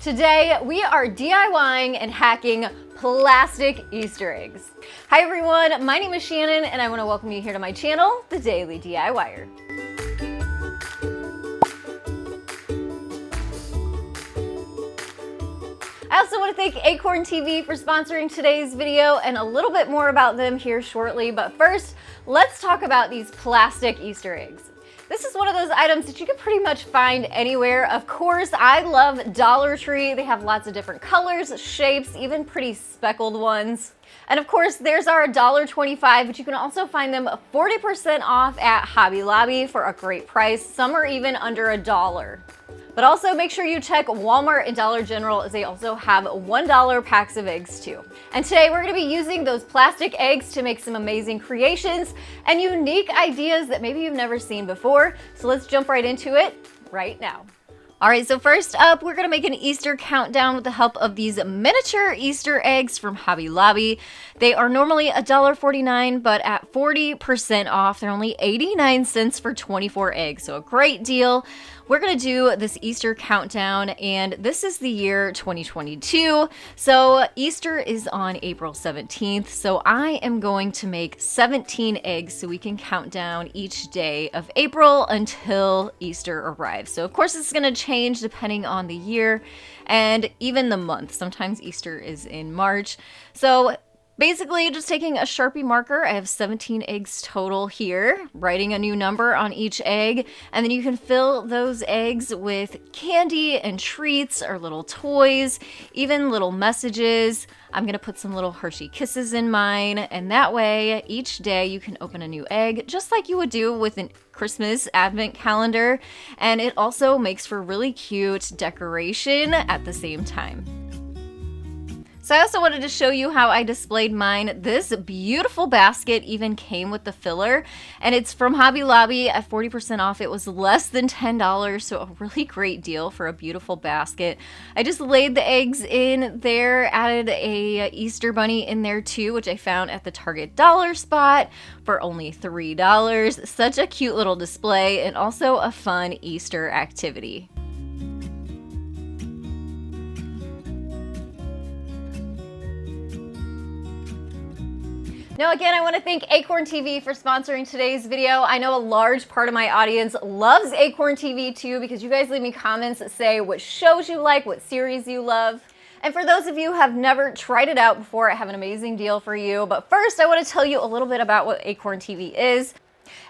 Today, we are DIYing and hacking plastic Easter eggs. Hi everyone, my name is Shannon and I want to welcome you here to my channel, The Daily DIYer. I also want to thank Acorn TV for sponsoring today's video and a little bit more about them here shortly. But first, let's talk about these plastic Easter eggs. This is one of those items that you can pretty much find anywhere. Of course, I love Dollar Tree. They have lots of different colors, shapes, even pretty speckled ones. And of course, there's our $1.25, but you can also find them 40% off at Hobby Lobby for a great price. Some are even under $1. But also make sure you check Walmart and Dollar General, as they also have $1 packs of eggs too. And today we're gonna be using those plastic eggs to make some amazing creations and unique ideas that maybe you've never seen before. So let's jump right into it right now. All right, so first up, we're gonna make an Easter countdown with the help of these miniature Easter eggs from Hobby Lobby. They are normally $1.49, but at 40% off, they're only 89 cents for 24 eggs, so a great deal. We're gonna do this Easter countdown, and this is the year 2022. So Easter is on April 17th, so I am going to make 17 eggs so we can count down each day of April until Easter arrives. So of course it's gonna change depending on the year and even the month. Sometimes Easter is in March. So basically, just taking a Sharpie marker, I have 17 eggs total here, writing a new number on each egg, and then you can fill those eggs with candy and treats or little toys, even little messages. I'm gonna put some little Hershey Kisses in mine, and that way, each day you can open a new egg, just like you would do with a Christmas advent calendar, and it also makes for really cute decoration at the same time. So I also wanted to show you how I displayed mine. This beautiful basket even came with the filler, and it's from Hobby Lobby at 40% off. It was less than $10, so a really great deal for a beautiful basket. I just laid the eggs in there, added a Easter bunny in there too, which I found at the Target dollar spot for only $3. Such a cute little display and also a fun Easter activity. Now again, I want to thank Acorn TV for sponsoring today's video. I know a large part of my audience loves Acorn TV too, because you guys leave me comments that say what shows you like, what series you love. And for those of you who have never tried it out before, I have an amazing deal for you. But first, I want to tell you a little bit about what Acorn TV is.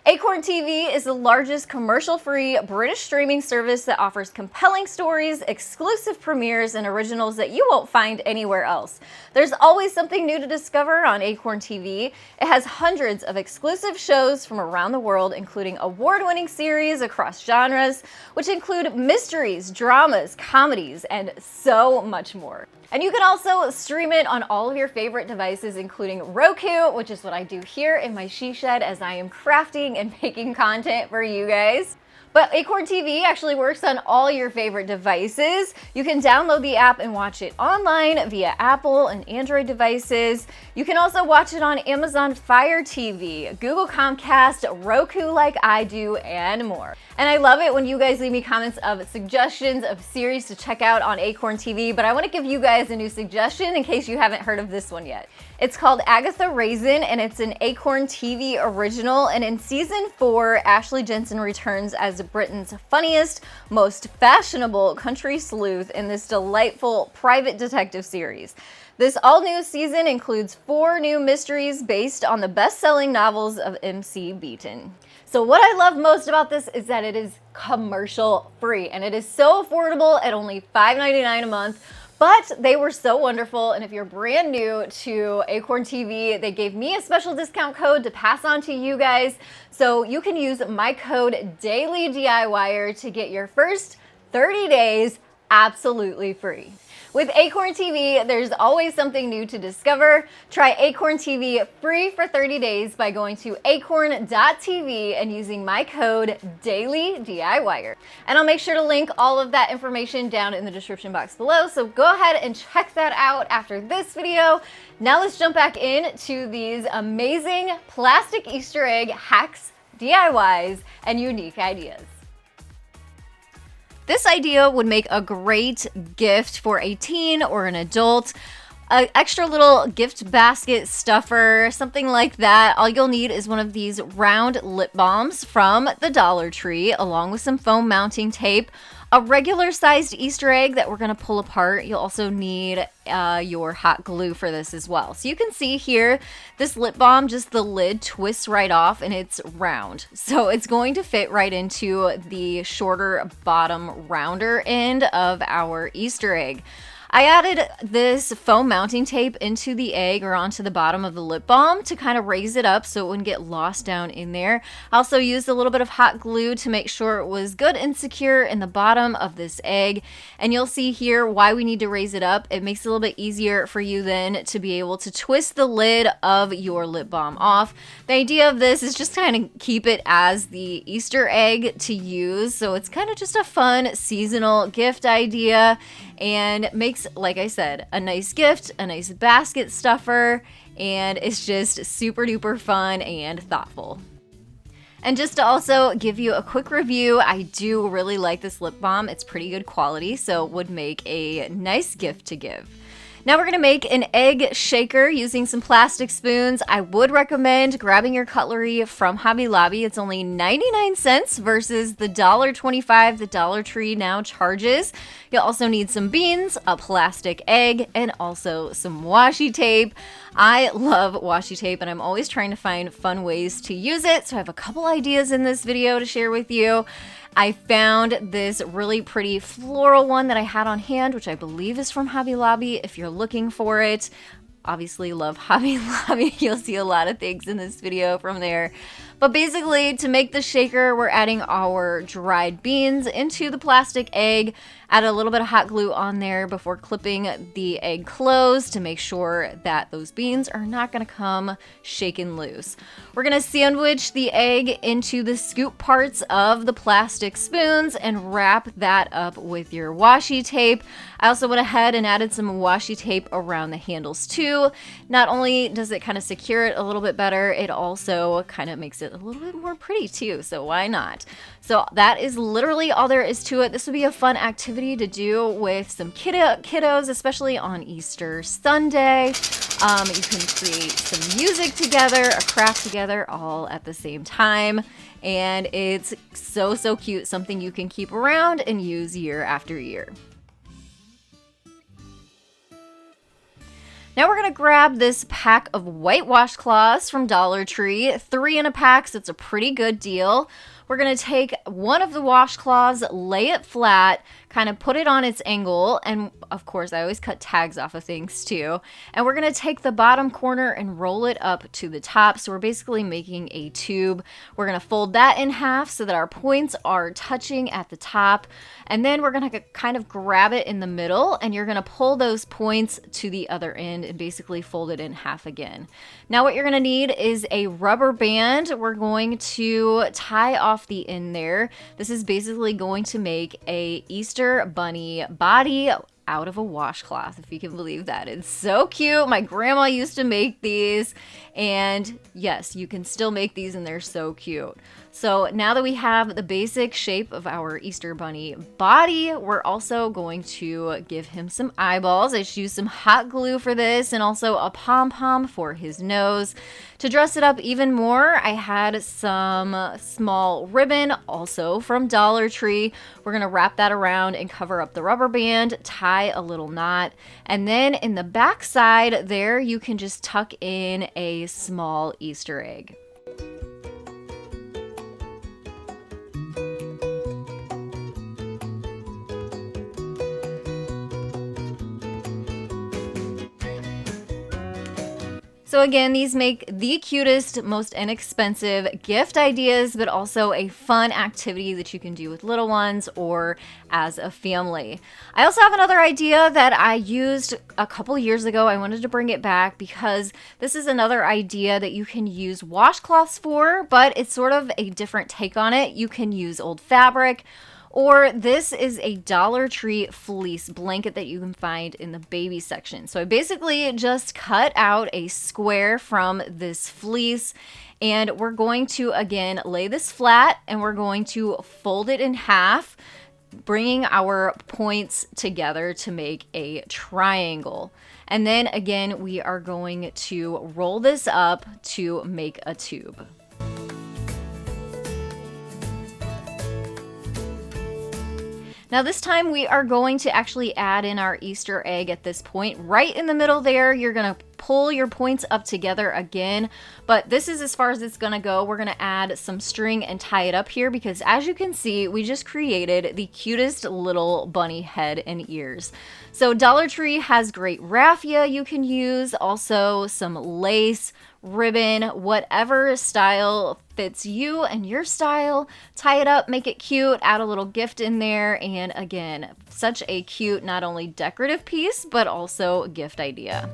Acorn TV is the largest commercial-free British streaming service that offers compelling stories, exclusive premieres, and originals that you won't find anywhere else. There's always something new to discover on Acorn TV. It has hundreds of exclusive shows from around the world, including award-winning series across genres, which include mysteries, dramas, comedies, and so much more. And you can also stream it on all of your favorite devices, including Roku, which is what I do here in my she shed as I am crafting and making content for you guys. But Acorn TV actually works on all your favorite devices. You can download the app and watch it online via Apple and Android devices. You can also watch it on Amazon Fire TV, Google Chromecast, Roku like I do, and more. And I love it when you guys leave me comments of suggestions of series to check out on Acorn TV, but I want to give you guys a new suggestion in case you haven't heard of this one yet. It's called Agatha Raisin, and it's an Acorn TV original, and in season 4, Ashley Jensen returns as Britain's funniest, most fashionable country sleuth in this delightful private detective series. This all-new season includes 4 new mysteries based on the best-selling novels of M.C. Beaton. So what I love most about this is that it is commercial free, and it is so affordable at only $5.99 a month. But they were so wonderful, and if you're brand new to Acorn TV, they gave me a special discount code to pass on to you guys. So you can use my code DailyDIYer to get your first 30 days absolutely free. With Acorn TV, there's always something new to discover. Try Acorn TV free for 30 days by going to Acorn.TV and using my code DailyDIYer. And I'll make sure to link all of that information down in the description box below, so go ahead and check that out after this video. Now let's jump back into these amazing plastic Easter egg hacks, DIYs, and unique ideas. This idea would make a great gift for a teen or an adult. An extra little gift basket stuffer, something like that. All you'll need is one of these round lip balms from the Dollar Tree, along with some foam mounting tape, a regular sized Easter egg that we're going to pull apart. You'll also need your hot glue for this as well. So you can see here, this lip balm, just the lid twists right off and it's round. So it's going to fit right into the shorter bottom rounder end of our Easter egg. I added this foam mounting tape into the egg or onto the bottom of the lip balm to kind of raise it up so it wouldn't get lost down in there. I also used a little bit of hot glue to make sure it was good and secure in the bottom of this egg. And you'll see here why we need to raise it up. It makes it a little bit easier for you then to be able to twist the lid of your lip balm off. The idea of this is just kind of keep it as the Easter egg to use. So it's kind of just a fun seasonal gift idea and makes, like I said, a nice gift, a nice basket stuffer, and it's just super duper fun and thoughtful. And just to also give you a quick review, I do really like this lip balm. It's pretty good quality, so it would make a nice gift to give. Now we're going to make an egg shaker using some plastic spoons. I would recommend grabbing your cutlery from Hobby Lobby. It's only 99 cents versus the $1.25 the Dollar Tree now charges. You'll also need some beans, a plastic egg, and also some washi tape. I love washi tape and I'm always trying to find fun ways to use it. So I have a couple ideas in this video to share with you. I found this really pretty floral one that I had on hand, which I believe is from Hobby Lobby if you're looking for it. Obviously love Hobby Lobby. You'll see a lot of things in this video from there. But basically, to make the shaker, we're adding our dried beans into the plastic egg, add a little bit of hot glue on there before clipping the egg closed to make sure that those beans are not going to come shaken loose. We're going to sandwich the egg into the scoop parts of the plastic spoons and wrap that up with your washi tape. I also went ahead and added some washi tape around the handles too. Not only does it kind of secure it a little bit better, it also kind of makes it a little bit more pretty too, so why not? So that is literally all there is to it. This would be a fun activity to do with some kiddos, especially on Easter Sunday. You can create some music together, a craft together, all at the same time. And it's so cute, something you can keep around and use year after year. Now we're going to grab this pack of white washcloths from Dollar Tree, 3 in a pack, so it's a pretty good deal. We're going to take one of the washcloths, lay it flat, kind of put it on its angle, and of course I always cut tags off of things too. And we're going to take the bottom corner and roll it up to the top, so we're basically making a tube. We're going to fold that in half so that our points are touching at the top, and then we're going to kind of grab it in the middle, and you're going to pull those points to the other end and basically fold it in half again. Now what you're going to need is a rubber band. We're going to tie off the end there. This is basically going to make a Easter bunny body out of a washcloth, if you can believe that. It's so cute. My grandma used to make these, and yes, you can still make these and they're so cute. So now that we have the basic shape of our Easter bunny body, we're also going to give him some eyeballs. I just used some hot glue for this and also a pom-pom for his nose. To dress it up even more, I had some small ribbon, also from Dollar Tree. We're going to wrap that around and cover up the rubber band, tie a little knot, and then in the back side there, you can just tuck in a small Easter egg. So again, these make the cutest, most inexpensive gift ideas, but also a fun activity that you can do with little ones or as a family. I also have another idea that I used a couple years ago. I wanted to bring it back because this is another idea that you can use washcloths for, but it's sort of a different take on it. You can use old fabric, or this is a Dollar Tree fleece blanket that you can find in the baby section. So I basically just cut out a square from this fleece, and we're going to, again, lay this flat, and we're going to fold it in half, bringing our points together to make a triangle. And then again, we are going to roll this up to make a tube. Now this time we are going to actually add in our Easter egg at this point. Right in the middle there, you're gonna pull your points up together again, but this is as far as it's gonna go. We're gonna add some string and tie it up here because as you can see, we just created the cutest little bunny head and ears. So Dollar Tree has great raffia you can use, also some lace, ribbon, whatever style fits you and your style. Tie it up, make it cute, add a little gift in there, and again, such a cute, not only decorative piece, but also gift idea.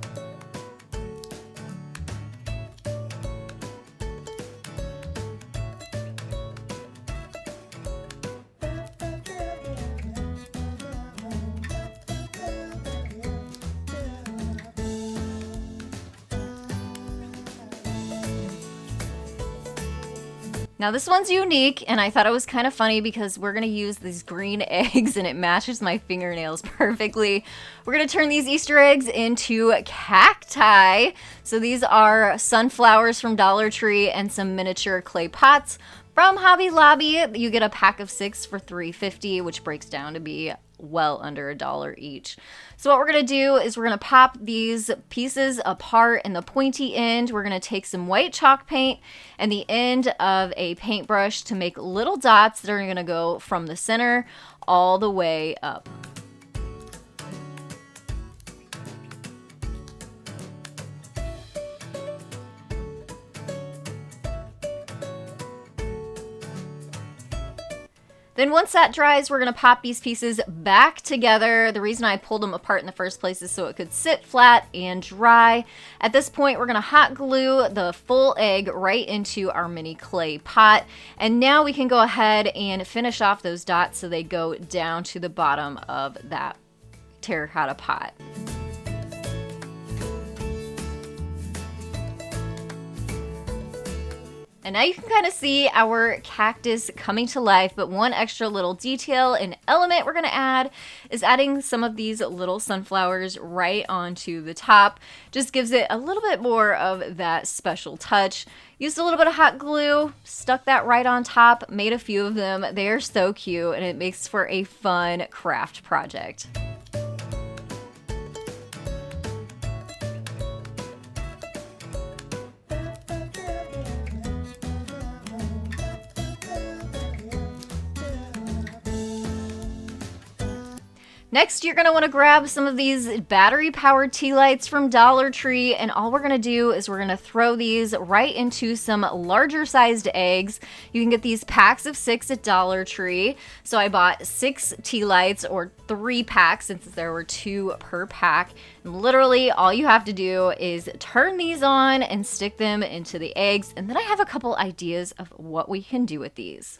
Now this one's unique, and I thought it was kind of funny because we're gonna use these green eggs and it matches my fingernails perfectly. We're gonna turn these Easter eggs into cacti. So these are sunflowers from Dollar Tree and some miniature clay pots from Hobby Lobby. You get a pack of 6 for $3.50, which breaks down to be well under $1 each. So what we're gonna do is we're gonna pop these pieces apart in the pointy end. We're gonna take some white chalk paint and the end of a paintbrush to make little dots that are gonna go from the center all the way up. Then once that dries, we're gonna pop these pieces back together. The reason I pulled them apart in the first place is so it could sit flat and dry. At this point, we're gonna hot glue the full egg right into our mini clay pot. And now we can go ahead and finish off those dots so they go down to the bottom of that terracotta pot. And now you can kind of see our cactus coming to life, but one extra little detail and element we're gonna add is adding some of these little sunflowers right onto the top. Just gives it a little bit more of that special touch. Used a little bit of hot glue, stuck that right on top, made a few of them. They are so cute and it makes for a fun craft project. Next, you're gonna wanna grab some of these battery-powered tea lights from Dollar Tree, and all we're gonna do is we're gonna throw these right into some larger sized eggs. You can get these packs of 6 at Dollar Tree. So I bought 6 tea lights, or 3 packs since there were 2 per pack. And literally all you have to do is turn these on and stick them into the eggs. And then I have a couple ideas of what we can do with these.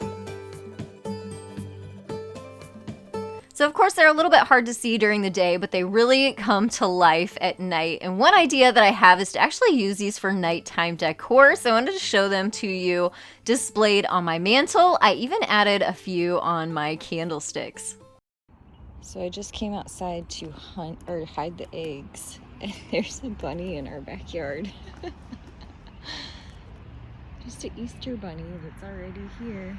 So of course they're a little bit hard to see during the day, but they really come to life at night. And one idea that I have is to actually use these for nighttime decor. So I wanted to show them to you displayed on my mantle. I even added a few on my candlesticks. So I just came outside to hunt or hide the eggs. And there's a bunny in our backyard. Just an Easter bunny that's already here.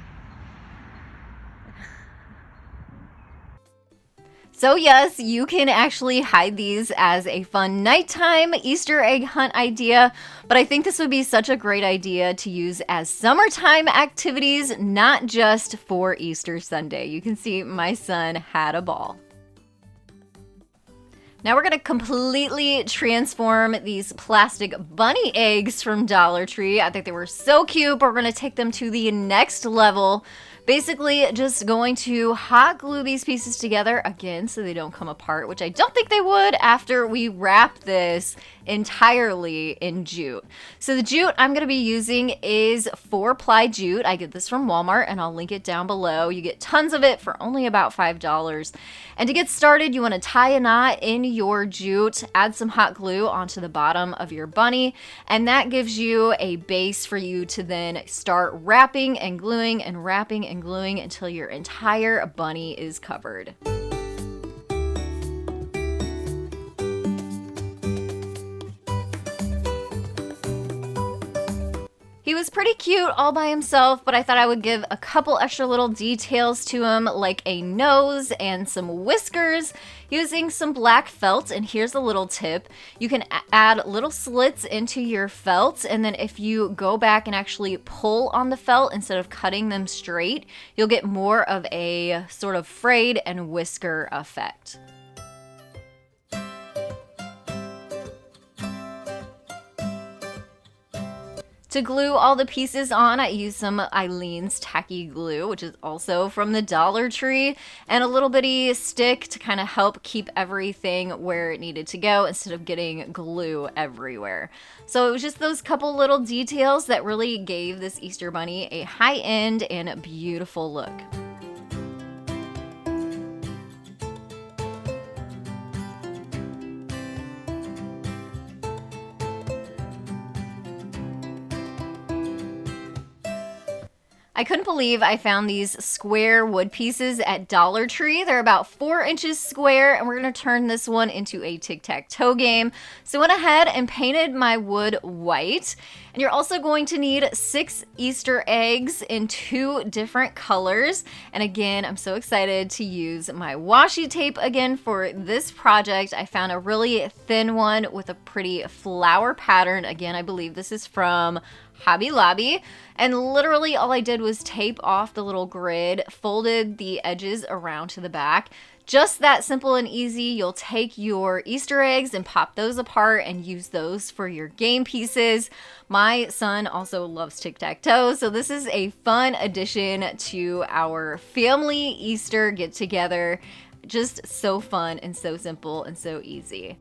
So yes, you can actually hide these as a fun nighttime Easter egg hunt idea, but I think this would be such a great idea to use as summertime activities, not just for Easter Sunday. You can see my son had a ball. Now we're gonna completely transform these plastic bunny eggs from Dollar Tree. I think they were so cute, but we're gonna take them to the next level. Basically, just going to hot glue these pieces together again so they don't come apart, which I don't think they would after we wrap this entirely in jute. So the jute I'm going to be using is 4-ply jute. I get this from Walmart and I'll link it down below. You get tons of it for only about $5. And to get started, you want to tie a knot in your jute, add some hot glue onto the bottom of your bunny, and that gives you a base for you to then start wrapping and gluing and wrapping and and gluing until your entire bunny is covered. He was pretty cute all by himself, but I thought I would give a couple extra little details to him, like a nose and some whiskers, using some black felt. And here's a little tip. You can add little slits into your felt, and then if you go back and actually pull on the felt instead of cutting them straight, you'll get more of a sort of frayed and whisker effect. To glue all the pieces on, I used some Eileen's tacky glue, which is also from the Dollar Tree, and a little bitty stick to kind of help keep everything where it needed to go instead of getting glue everywhere. So it was just those couple little details that really gave this Easter Bunny a high-end and beautiful look. I couldn't believe I found these square wood pieces at Dollar Tree. They're about 4 inches square, and we're going to turn this one into a Tic Tac Toe game. So I went ahead and painted my wood white. And you're also going to need 6 Easter eggs in 2 different colors. And again, I'm so excited to use my washi tape again for this project. I found a really thin one with a pretty flower pattern. Again, I believe this is from Hobby Lobby, and literally all I did was tape off the little grid, folded the edges around to the back. Just that simple and easy. You'll take your Easter eggs and pop those apart and use those for your game pieces. My son also loves tic-tac-toe, so this is a fun addition to our family Easter get-together. Just so fun and so simple and so easy.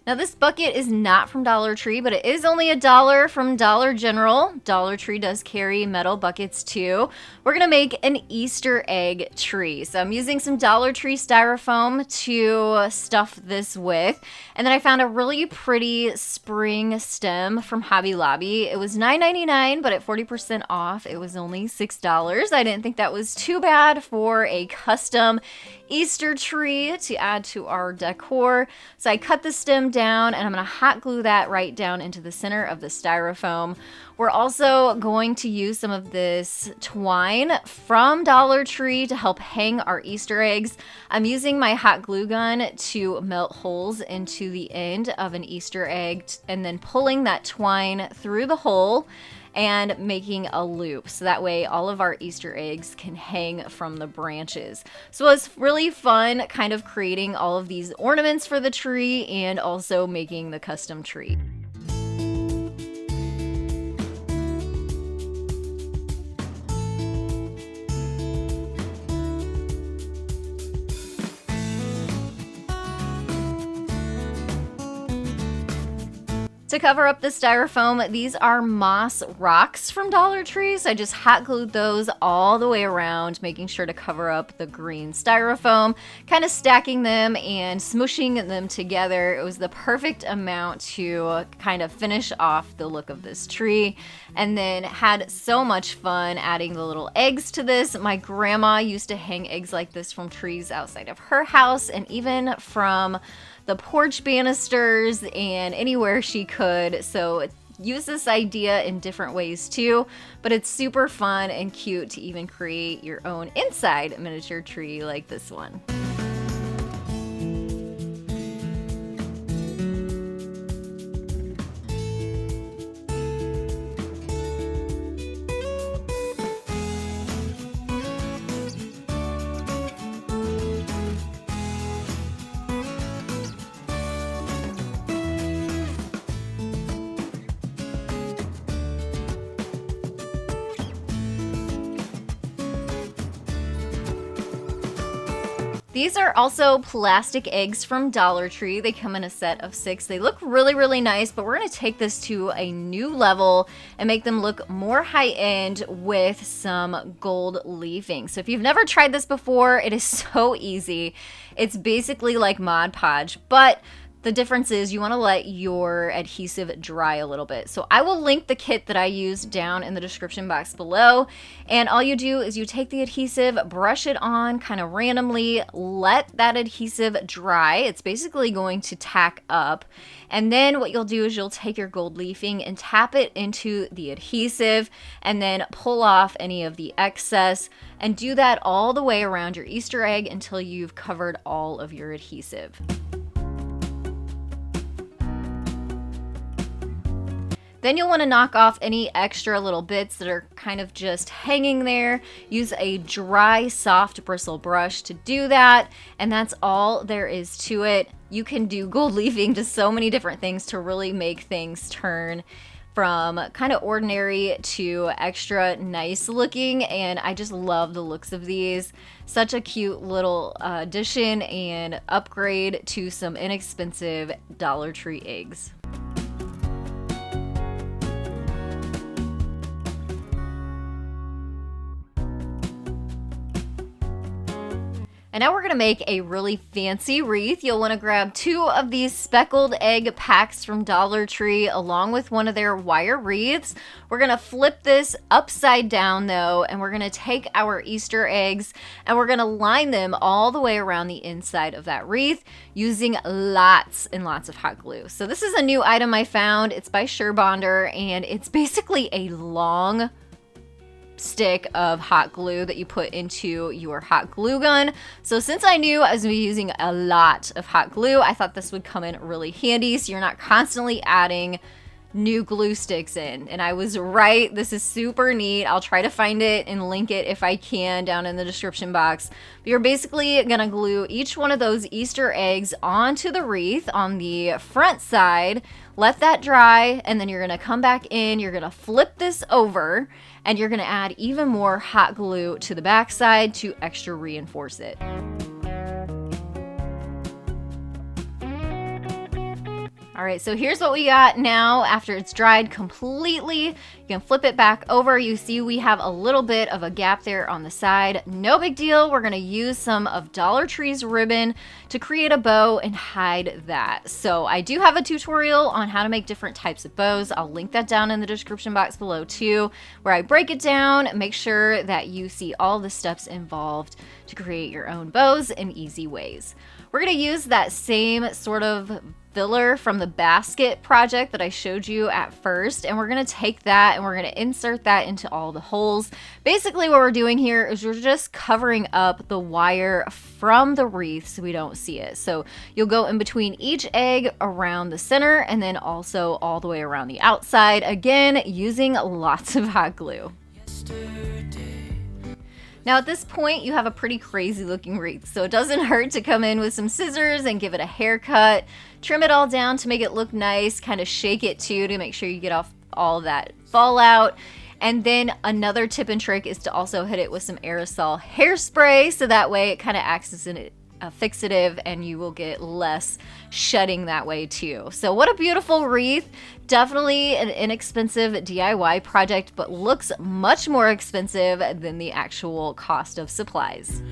Now this bucket is not from Dollar Tree, but it is only $1 from Dollar General. Dollar Tree does carry metal buckets too. We're gonna make an Easter egg tree. So I'm using some Dollar Tree styrofoam to stuff this with. And then I found a really pretty spring stem from Hobby Lobby. It was $9.99, but at 40% off, it was only $6. I didn't think that was too bad for a custom Easter tree to add to our decor. So I cut the stem down and I'm going to hot glue that right down into the center of the styrofoam. We're also going to use some of this twine from Dollar Tree to help hang our Easter eggs. I'm using my hot glue gun to melt holes into the end of an Easter egg and then pulling that twine through the hole and making a loop, so that way all of our Easter eggs can hang from the branches. So it was really fun kind of creating all of these ornaments for the tree and also making the custom tree. To cover up the styrofoam, these are moss rocks from Dollar Tree. So I just hot glued those all the way around, making sure to cover up the green styrofoam, kind of stacking them and smushing them together. It was the perfect amount to kind of finish off the look of this tree. And then had so much fun adding the little eggs to this. My grandma used to hang eggs like this from trees outside of her house and even from the porch banisters and anywhere she could. So use this idea in different ways too, but it's super fun and cute to even create your own inside miniature tree like this one. These are also plastic eggs from Dollar Tree. They come in a set of 6. They look really, really nice, but we're going to take this to a new level and make them look more high-end with some gold leafing. So if you've never tried this before, it is so easy. It's basically like Mod Podge, but The difference is you want to let your adhesive dry a little bit. So I will link the kit that I use down in the description box below. And all you do is you take the adhesive, brush it on kind of randomly, let that adhesive dry. It's basically going to tack up. And then what you'll do is you'll take your gold leafing and tap it into the adhesive and then pull off any of the excess, and do that all the way around your Easter egg until you've covered all of your adhesive. Then you'll want to knock off any extra little bits that are kind of just hanging there. Use a dry, soft bristle brush to do that, and that's all there is to it. You can do gold leafing to so many different things to really make things turn from kind of ordinary to extra nice looking, and I just love the looks of these. Such a cute little addition and upgrade to some inexpensive Dollar Tree eggs. And now we're gonna make a really fancy wreath. You'll wanna grab 2 of these speckled egg packs from Dollar Tree along with one of their wire wreaths. We're gonna flip this upside down though, and we're gonna take our Easter eggs and we're gonna line them all the way around the inside of that wreath using lots and lots of hot glue. So this is a new item I found. It's by Surebonder, and it's basically a long stick of hot glue that you put into your hot glue gun. So since I knew I was going to be using a lot of hot glue, I thought this would come in really handy so you're not constantly adding new glue sticks in. And I was right. This is super neat. I'll try to find it and link it if I can down in the description box. But you're basically going to glue each one of those Easter eggs onto the wreath on the front side. Let that dry, and then you're going to come back in, you're going to flip this over, and you're going to add even more hot glue to the back side to extra reinforce it. All right, so here's what we got now after it's dried completely. You can flip it back over. You see we have a little bit of a gap there on the side. No big deal. We're gonna use some of Dollar Tree's ribbon to create a bow and hide that. So I do have a tutorial on how to make different types of bows. I'll link that down in the description box below too, where I break it down, make sure that you see all the steps involved to create your own bows in easy ways. We're gonna use that same sort of filler from the basket project that I showed you at first, and we're going to take that and we're going to insert that into all the holes. Basically what we're doing here is we're just covering up the wire from the wreath so we don't see it. So you'll go in between each egg around the center and then also all the way around the outside, again using lots of hot glue. Now at this point you have a pretty crazy looking wreath, so it doesn't hurt to come in with some scissors and give it a haircut, trim it all down to make it look nice, kind of shake it too to make sure you get off all that fallout. And then another tip and trick is to also hit it with some aerosol hairspray, so that way it kind of acts as a fixative and you will get less shedding that way too. So what a beautiful wreath. Definitely an inexpensive DIY project, but looks much more expensive than the actual cost of supplies.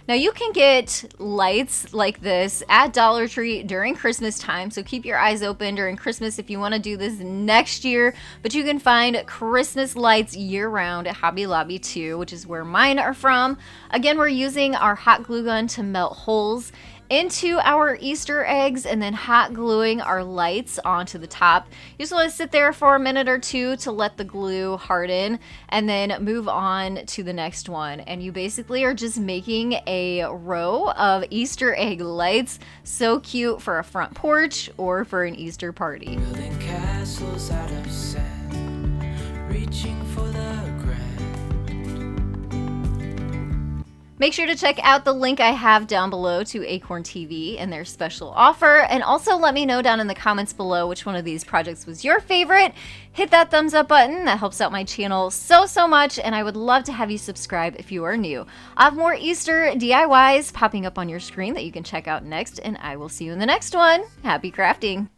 Now you can get lights like this at Dollar Tree during Christmas time, so keep your eyes open during Christmas if you want to do this next year, but you can find Christmas lights year-round at Hobby Lobby too, which is where mine are from. Again, we're using our hot glue gun to melt holes into our Easter eggs and then hot gluing our lights onto the top. You just want to sit there for a minute or two to let the glue harden and then move on to the next one. And you basically are just making a row of Easter egg lights. So cute for a front porch or for an Easter party. Building castles out of sand, reaching for the grand. Make sure to check out the link I have down below to Acorn TV and their special offer. And also let me know down in the comments below which one of these projects was your favorite. Hit that thumbs up button. That helps out my channel so much. And I would love to have you subscribe if you are new. I have more Easter DIYs popping up on your screen that you can check out next. And I will see you in the next one. Happy crafting.